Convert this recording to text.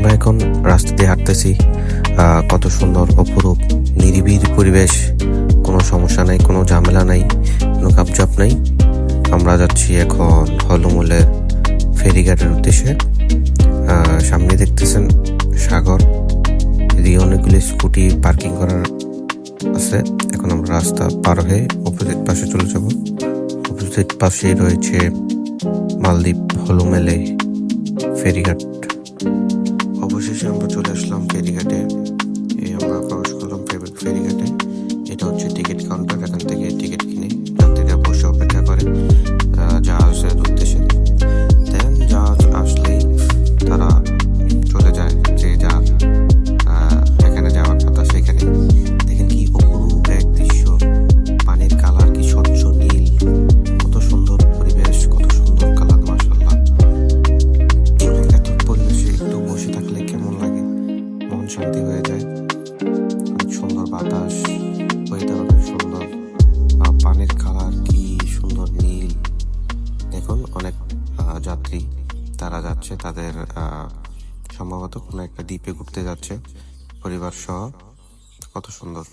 আমরা এখন রাস্তা দিয়ে হাঁটতেছি। কত সুন্দর অপরূপ নিরিবিলি পরিবেশ, কোনো সমস্যা নাই, কোনো ঝামেলা নাই, কোনো কাপচাপ নাই। আমরা যাচ্ছি এখন হলুমুলের ফেরিঘাটের উদ্দেশ্যে। সামনে দেখতেছেন সাগর, এদিকে অনেকগুলি স্কুটি পার্কিং করার আছে। এখন আমরা রাস্তা পার হয়ে অপোজিট পাশে চলে যাব। অপোজিট পাশেই রয়েছে মালদ্বীপ হলুমেলে ফেরিঘাট। অবশেষে আমরা চলে আসলাম ফেরিঘাটে। আমরা প্রবেশ করলাম ফেরিঘাটে। এটা হচ্ছে টিকিট কাউন্টার। এখান থেকে টিকিট কিনে যাত্রীরা বসে অপেক্ষা করে জাহাজের উদ্দেশ্যে। দেন জাহাজ আসলেই তারা চলে যায় যে যার যেখানে যাওয়ার কথা সেখানে। দেখেন কি অপরূপ এক দৃশ্য, পানির কালার কি স্বচ্ছ নীল, কত সুন্দর পরিবেশ, কত সুন্দর কালার, মাশাআল্লাহ। এত পরিবেশে একটু বসে থাকলে কেমন লাগে, মন শান্তি হয়ে যায়। অনেক সুন্দর বাতাস, ওয়েদার অনেক সুন্দর, পানির কালার কি সুন্দর নীল। দেখুন অনেক যাত্রী তারা যাচ্ছে, তাদের সম্ভবত কোনো একটা দ্বীপে ঘুরতে যাচ্ছে পরিবার সহ। কত সুন্দর।